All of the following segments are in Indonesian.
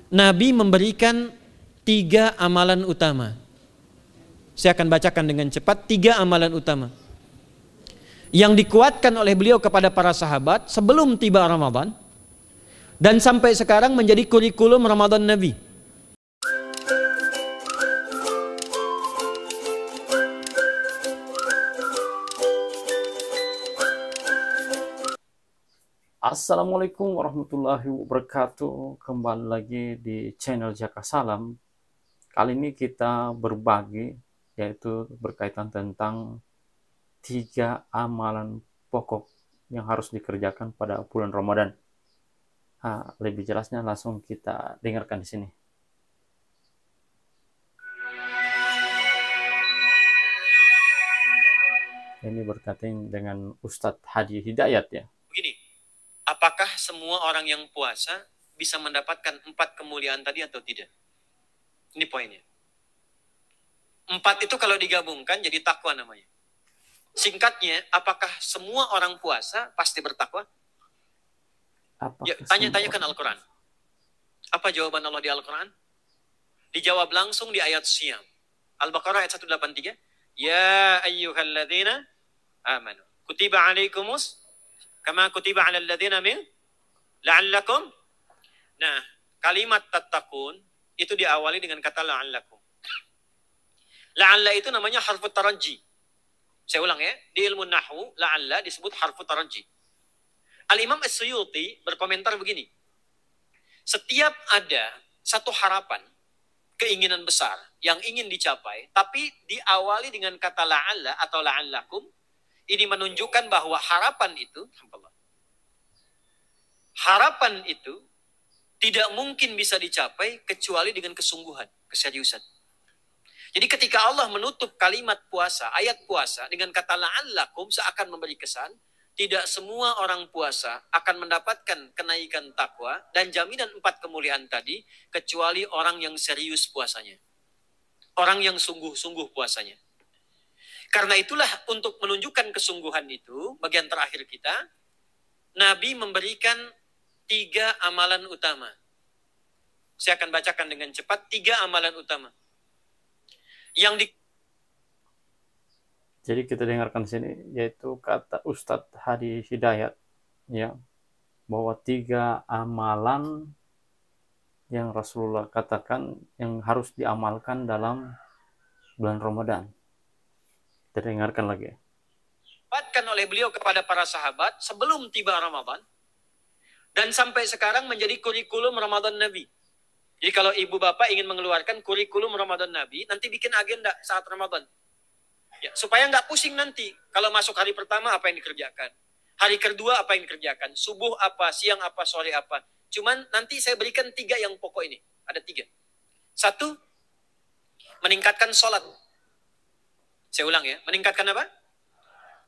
Nabi memberikan 3 amalan utama. Saya akan bacakan dengan cepat 3 amalan utama yang dikuatkan oleh beliau kepada para sahabat sebelum tiba Ramadan dan sampai sekarang menjadi kurikulum Ramadan Nabi. Assalamualaikum warahmatullahi wabarakatuh. Kembali lagi di channel Jaka Salam. Kali ini kita berbagi, yaitu berkaitan tentang 3 amalan pokok yang harus dikerjakan pada bulan Ramadan. Lebih jelasnya langsung kita dengarkan di sini. Ini berkaitan dengan Ustadz Hadi Hidayat ya. Begini, apakah semua orang yang puasa bisa mendapatkan 4 kemuliaan tadi atau tidak? Ini poinnya. 4 itu kalau digabungkan jadi takwa namanya. Singkatnya, apakah semua orang puasa pasti bertakwa? Ya, tanya-tanyakan Al-Quran. Apa jawaban Allah di Al-Quran? Dijawab langsung di ayat Siyam. Al-Baqarah ayat 183. Ya ayyuhalladzina amanu. Kutiba alaikumus kama kutiba alal ladzina min la'allakum. Nah, kalimat tattaqun itu diawali dengan kata la'allakum. La'alla itu namanya harfut taraji. Saya ulang ya, di ilmu nahwu la'alla disebut harfut taraji. Al-Imam As-Suyuti berkomentar begini. Setiap ada satu harapan, keinginan besar yang ingin dicapai, tapi diawali dengan kata la'alla atau la'allakum, ini menunjukkan bahwa harapan itu tidak mungkin bisa dicapai kecuali dengan kesungguhan, keseriusan. Jadi ketika Allah menutup kalimat puasa, ayat puasa dengan kata la'allakum seakan memberi kesan, tidak semua orang puasa akan mendapatkan kenaikan takwa dan jaminan 4 kemuliaan tadi, kecuali orang yang serius puasanya. Orang yang sungguh-sungguh puasanya. Karena itulah untuk menunjukkan kesungguhan itu, bagian terakhir kita, Nabi memberikan 3 amalan utama. Saya akan bacakan dengan cepat 3 amalan utama. Jadi kita dengarkan sini, yaitu kata Ustadz Hadi Hidayat ya, bahwa 3 amalan yang Rasulullah katakan yang harus diamalkan dalam bulan Ramadan. Kita dengarkan lagi. Dapatkan oleh beliau kepada para sahabat sebelum tiba Ramadan dan sampai sekarang menjadi kurikulum Ramadan Nabi. Jadi kalau ibu bapak ingin mengeluarkan kurikulum Ramadan Nabi, nanti bikin agenda saat Ramadan. Ya, supaya nggak pusing nanti. Kalau masuk hari pertama apa yang dikerjakan. Hari kedua apa yang dikerjakan. Subuh apa, siang apa, sore apa. Cuman nanti saya berikan 3 yang pokok ini. Ada 3. 1, meningkatkan sholat. Saya ulang ya, meningkatkan apa?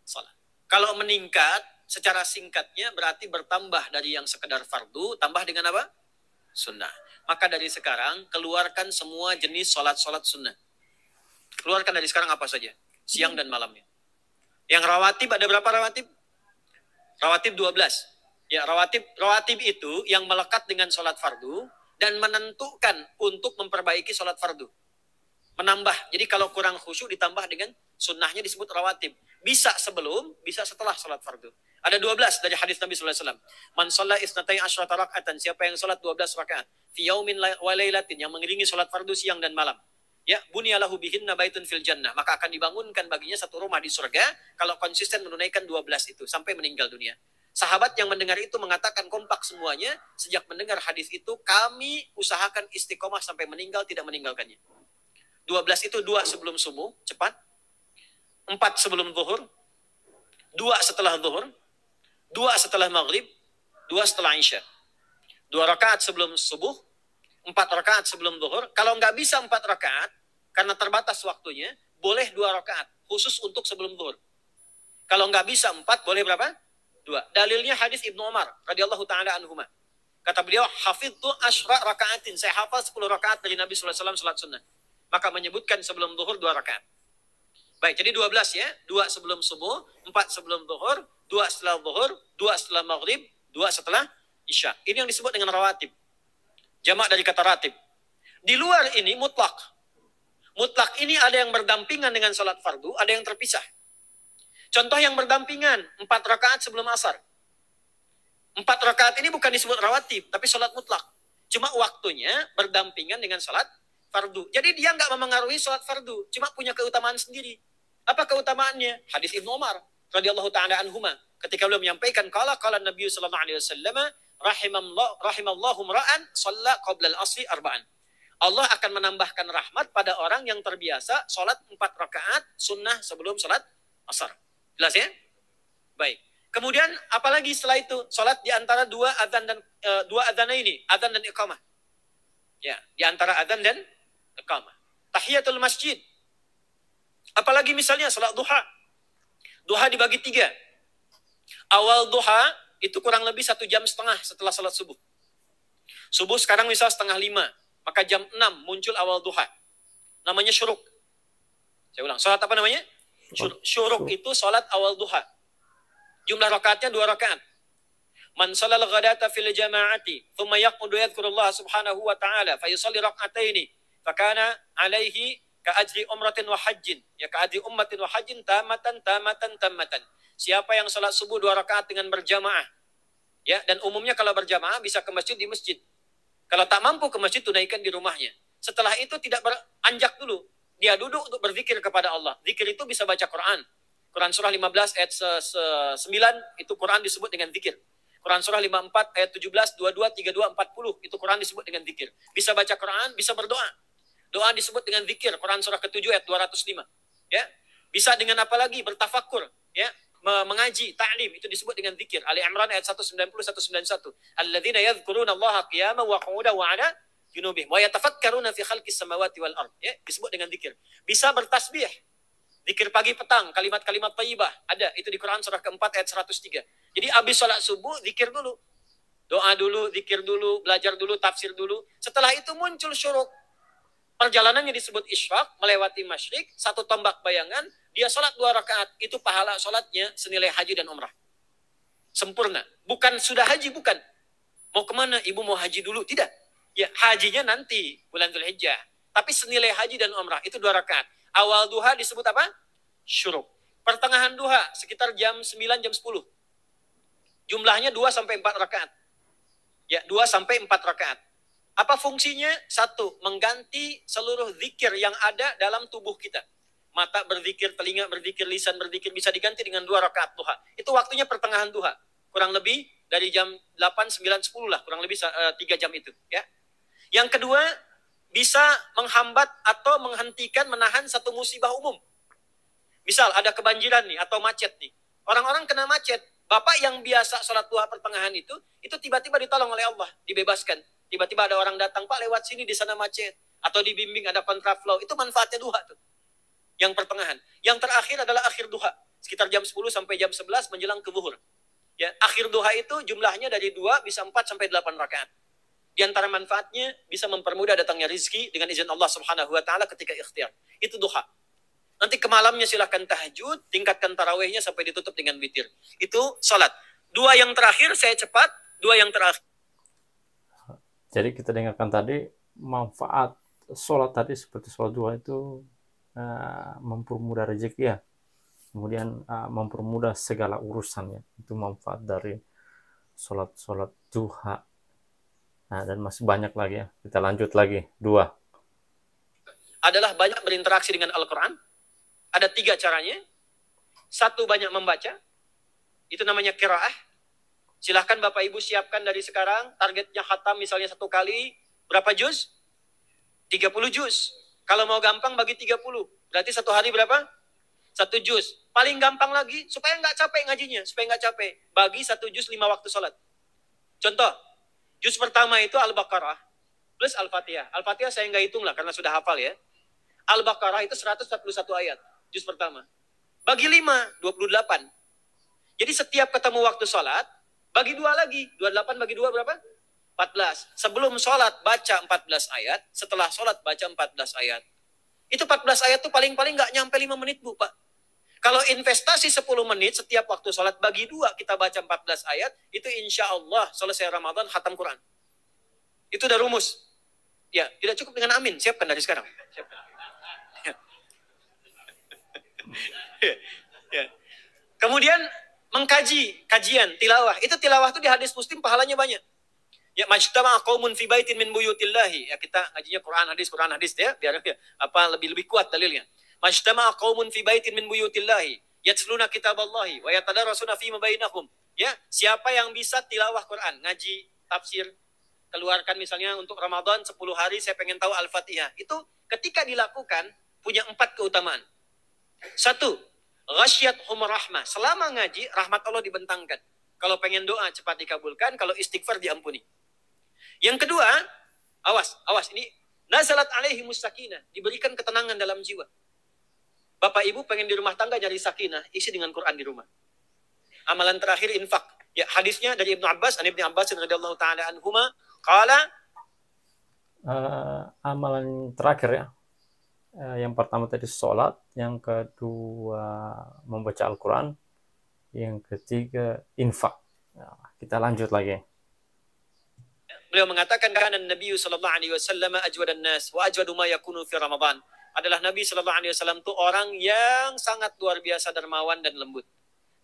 Sholat. Kalau meningkat, secara singkatnya berarti bertambah dari yang sekedar fardu, tambah dengan apa? Sunnah. Maka dari sekarang, keluarkan semua jenis sholat-sholat sunnah. Keluarkan dari sekarang apa saja. Siang dan malamnya. Yang rawatib, ada berapa rawatib? Rawatib 12. Ya, rawatib itu yang melekat dengan sholat fardu dan menentukan untuk memperbaiki sholat fardu. Menambah. Jadi kalau kurang khusyuk ditambah dengan sunnahnya disebut rawatib. Bisa sebelum, bisa setelah sholat fardu. Ada 12 dari hadis Nabi SAW. Man sholat isnatai asyrata rak'atan. Siapa yang sholat 12 rakaat. Fi yaumin wa laylatin. Yang mengiringi sholat fardu siang dan malam. Ya, bunyalahu bihinna baitun fil jannah. Maka akan dibangunkan baginya satu rumah di surga. Kalau konsisten menunaikan 12 itu. Sampai meninggal dunia. Sahabat yang mendengar itu mengatakan kompak semuanya. Sejak mendengar hadis itu, kami usahakan istiqomah sampai meninggal, tidak meninggalkannya. 12 itu 2 sebelum subuh, cepat. 4 sebelum zuhur. 2 setelah zuhur. 2 setelah maghrib, 2 setelah isya. 2 rakaat sebelum subuh, 4 rakaat sebelum zuhur. Kalau nggak bisa 4 rakaat, karena terbatas waktunya, boleh 2 rakaat, khusus untuk sebelum zuhur. Kalau nggak bisa 4, boleh berapa? 2. Dalilnya hadis Ibnu Umar, radhiyallahu ta'ala anhuma. Kata beliau, hafidtu asyra rakaatin. Saya hafal 10 rakaat dari Nabi SAW salat sunnah. Maka menyebutkan sebelum zuhur 2 rakaat. Baik, jadi 12 ya. 2 sebelum subuh, 4 sebelum zuhur, 2 setelah zuhur, 2 setelah maghrib, 2 setelah isya. Ini yang disebut dengan rawatib. Jamak dari kata ratib. Di luar ini mutlak. Mutlak ini ada yang berdampingan dengan sholat fardu, ada yang terpisah. Contoh yang berdampingan, 4 rakaat sebelum asar. 4 rakaat ini bukan disebut rawatib, tapi sholat mutlak. Cuma waktunya berdampingan dengan sholat fardu. Jadi dia nggak memengaruhi sholat fardu, cuma punya keutamaan sendiri. Apa keutamaannya? Hadis Ibnu Umar radhiyallahu ta'ala anhuma, ketika beliau menyampaikan qala Nabi sallallahu alaihi wasallam, rahimallahu ra'an shalla qabla al-asri arba'an. Allah akan menambahkan rahmat pada orang yang terbiasa sholat 4 rakaat sunnah sebelum sholat asar. Jelas ya? Baik. Kemudian apalagi setelah itu? Sholat di antara dua adzan ini, adzan dan iqamah. Ya, di antara adzan dan iqamah. Tahiyatul masjid. Apalagi misalnya sholat duha. Duha dibagi 3. Awal duha itu kurang lebih 1,5 jam setelah sholat subuh. Subuh sekarang misal 4:30. Maka jam 6 muncul awal duha. Namanya syuruk. Saya ulang. Sholat apa namanya? Syuruk itu sholat awal duha. Jumlah rakaatnya 2 rakaat. Man shalal ghadata fil jama'ati thumma yaqudu yadhkurullah subhanahu wa ta'ala fa yusalli rak'ataini fakana alaihi ka ajri umratin wa hajjin, ya ka ajri ummatin wa hajjin tamatan. Siapa yang salat subuh 2 rakaat dengan berjamaah, ya, dan umumnya kalau berjamaah bisa ke masjid di masjid. Kalau tak mampu ke masjid, tunaikan di rumahnya. Setelah itu tidak beranjak dulu, dia duduk untuk berzikir kepada Allah. Zikir itu bisa baca Quran. Quran surah 15 ayat 9 itu Quran disebut dengan zikir. Quran surah 54 ayat 17, 22, 32, 40 itu Quran disebut dengan zikir. Bisa baca Quran, bisa berdoa. Doa disebut dengan zikir. Quran surah ke-7 ayat 205. Ya. Bisa dengan apa lagi? Bertafakur, ya. Mengaji, ta'lim itu disebut dengan zikir. Ali Imran ayat 190 191. Alladzina yadhkuruna Allaha qiyaman wa qu'udan wa 'ala junubihim wa yatafakkaruna fi khalqis samawati wal ard. Ya, disebut dengan zikir. Bisa bertasbih. Zikir pagi petang, kalimat-kalimat thayyibah ada itu di Quran surah ke-4 ayat 103. Jadi habis sholat subuh zikir dulu. Doa dulu, zikir dulu, belajar dulu, tafsir dulu. Setelah itu muncul syuruk. Perjalanannya disebut isyraq, melewati masyrik, 1 tombak bayangan, dia sholat 2 rakaat. Itu pahala sholatnya senilai haji dan umrah. Sempurna. Bukan sudah haji, bukan. Mau kemana? Ibu mau haji dulu? Tidak. Ya, hajinya nanti, bulan Dzulhijjah. Tapi senilai haji dan umrah, itu 2 rakaat. Awal duha disebut apa? Syuruk. Pertengahan duha, sekitar jam 9, jam 10. Jumlahnya 2-4 rakaat. Ya, 2-4 rakaat. Apa fungsinya? 1, mengganti seluruh zikir yang ada dalam tubuh kita. Mata berzikir, telinga berzikir, lisan berzikir, bisa diganti dengan 2 rakaat duha. Itu waktunya pertengahan duha. Kurang lebih dari jam 8, 9, 10 lah. Kurang lebih 3 jam itu. Ya. Yang kedua, bisa menghambat atau menghentikan, menahan satu musibah umum. Misal ada kebanjiran nih, atau macet nih. Orang-orang kena macet. Bapak yang biasa sholat duha pertengahan itu tiba-tiba ditolong oleh Allah, dibebaskan. Tiba-tiba ada orang datang, Pak lewat sini di sana macet. Atau dibimbing ada kontraflow. Itu manfaatnya duha tuh. Yang pertengahan. Yang terakhir adalah akhir duha. Sekitar jam 10 sampai jam 11 menjelang ke zuhur. Ya, akhir duha itu jumlahnya dari 2 bisa 4 sampai 8 rakaat. Di antara manfaatnya bisa mempermudah datangnya rizki dengan izin Allah Subhanahu wa taala ketika ikhtiar. Itu duha. Nanti ke malamnya silahkan tahajud, tingkatkan tarawihnya sampai ditutup dengan witir. Itu salat. 2 yang terakhir saya cepat, 2 yang terakhir. Jadi kita dengarkan tadi manfaat sholat tadi seperti sholat duha itu mempermudah rezeki ya. Kemudian mempermudah segala urusan ya. Itu manfaat dari sholat duha. Nah, dan masih banyak lagi ya. Kita lanjut lagi. 2. Adalah banyak berinteraksi dengan Al-Quran. Ada 3 caranya. 1, banyak membaca. Itu namanya qiraah. Silahkan Bapak Ibu siapkan dari sekarang. Targetnya khatam misalnya 1 kali. Berapa juz? 30 juz. Kalau mau gampang bagi 30. Berarti 1 hari berapa? 1 juz. Paling gampang lagi, supaya nggak capek ngajinya. Supaya nggak capek. Bagi 1 juz 5 waktu sholat. Contoh. Juz pertama itu Al-Baqarah. Plus Al-Fatihah. Al-Fatihah saya nggak hitung lah, karena sudah hafal ya. Al-Baqarah itu 141 ayat. Juz pertama. Bagi 5, 28. Jadi setiap ketemu waktu sholat, bagi 2 lagi. 28 bagi 2 berapa? 14. Sebelum sholat baca 14 ayat. Setelah sholat baca 14 ayat. Itu 14 ayat tuh paling-paling nggak nyampe 5 menit, Bu, Pak. Kalau investasi 10 menit setiap waktu sholat bagi 2 kita baca 14 ayat. Itu insya Allah selesai Ramadan khatam Quran. Itu udah rumus. Ya, tidak cukup dengan amin. Siapkan dari sekarang. Siapkan. Ya. Ya. Kemudian mengkaji, kajian, tilawah. Itu tilawah itu di hadis Muslim pahalanya banyak. Ya, majtama qaumun fi baitin min buyutillahi. Ya, kita ngajinya Quran hadis ya, biar ya, lebih kuat dalilnya. Majtama qaumun fi baitin min buyutillahi yatsluna kitaballahi wa yatadarasuna fi ma bainahum. Ya, siapa yang bisa tilawah Quran, ngaji, tafsir, keluarkan misalnya untuk Ramadan 10 hari saya pengen tahu Al-Fatihah. Itu ketika dilakukan punya 4 keutamaan. 1, ghasyiyatuhum rahmah. Selama ngaji, rahmat Allah dibentangkan. Kalau pengen doa cepat dikabulkan, kalau istighfar diampuni. Yang kedua, awas ini nazalat alaihimus sakinah, diberikan ketenangan dalam jiwa. Bapak Ibu pengen di rumah tangga jadi sakinah, isi dengan Quran di rumah. Amalan terakhir infak. Ya, hadisnya dari Ibnu Abbas, Ibnu Abbas radhiyallahu taala anhuma qala, amalan terakhir ya. Yang pertama tadi sholat, yang kedua membaca Al-Quran, yang ketiga infak. Nah, kita lanjut lagi. Beliau mengatakan kana Nabi sallallahu alaihi wasallam ajwadan nas wa ajwadu ma yakunu fi Ramadan. Adalah Nabi sallallahu alaihi wasallam itu orang yang sangat luar biasa dermawan dan lembut.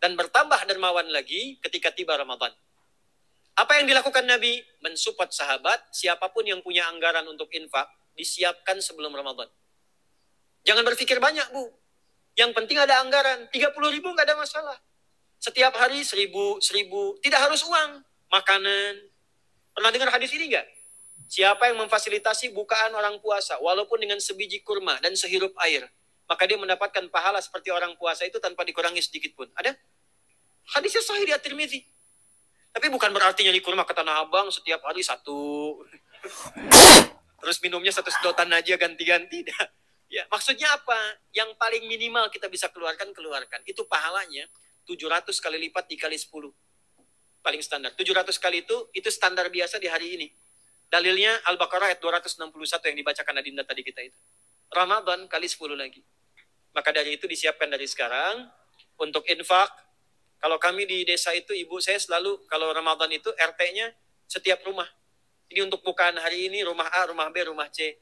Dan bertambah dermawan lagi ketika tiba Ramadan. Apa yang dilakukan Nabi? Mensupport sahabat, siapapun yang punya anggaran untuk infak, disiapkan sebelum Ramadan. Jangan berpikir banyak, Bu. Yang penting ada anggaran. 30.000 nggak ada masalah. Setiap hari 1.000, tidak harus uang. Makanan. Pernah dengar hadis ini nggak? Siapa yang memfasilitasi bukaan orang puasa, walaupun dengan sebiji kurma dan sehirup air, maka dia mendapatkan pahala seperti orang puasa itu tanpa dikurangi sedikit pun. Ada? Hadisnya sahih di At-Tirmidzi. Tapi bukan berarti nyari kurma ke Tanah Abang setiap hari 1. Terus minumnya 1 sedotan aja ganti-ganti. Ya, maksudnya apa? Yang paling minimal kita bisa keluarkan. Itu pahalanya 700 kali lipat dikali 10. Paling standar. 700 kali itu standar biasa di hari ini. Dalilnya Al-Baqarah ayat 261 yang dibacakan Adinda tadi kita itu. Ramadan kali 10 lagi. Maka dari itu disiapkan dari sekarang untuk infak. Kalau kami di desa itu, ibu saya selalu kalau Ramadan itu RT-nya setiap rumah. Ini untuk bukaan hari ini rumah A, rumah B, rumah C.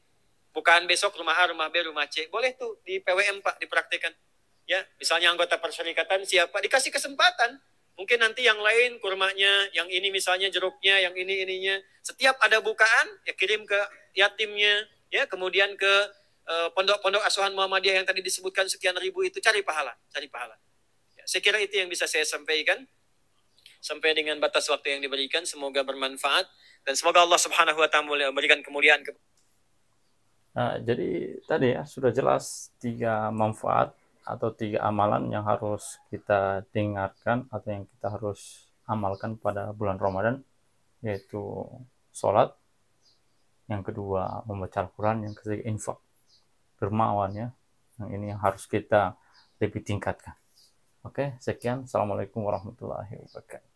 Bukaan besok rumah A, rumah B, rumah C. Boleh tuh di PWM Pak dipraktikkan. Ya, misalnya anggota persyarikatan siapa dikasih kesempatan. Mungkin nanti yang lain kurmanya, yang ini misalnya jeruknya, yang ini ininya. Setiap ada bukaan ya kirim ke yatimnya, ya kemudian ke pondok-pondok asuhan Muhammadiyah yang tadi disebutkan sekian ribu itu, cari pahala. Saya kira itu yang bisa saya sampaikan sampai dengan batas waktu yang diberikan. Semoga bermanfaat dan semoga Allah Subhanahu wa taala memberikan kemuliaan. Nah, jadi tadi ya sudah jelas 3 manfaat atau 3 amalan yang harus kita dengarkan atau yang kita harus amalkan pada bulan Ramadan, yaitu sholat, yang kedua membaca Al-Quran, yang ketiga infak, dermawan ya. Yang ini yang harus kita lebih tingkatkan. Oke, sekian. Assalamualaikum warahmatullahi wabarakatuh.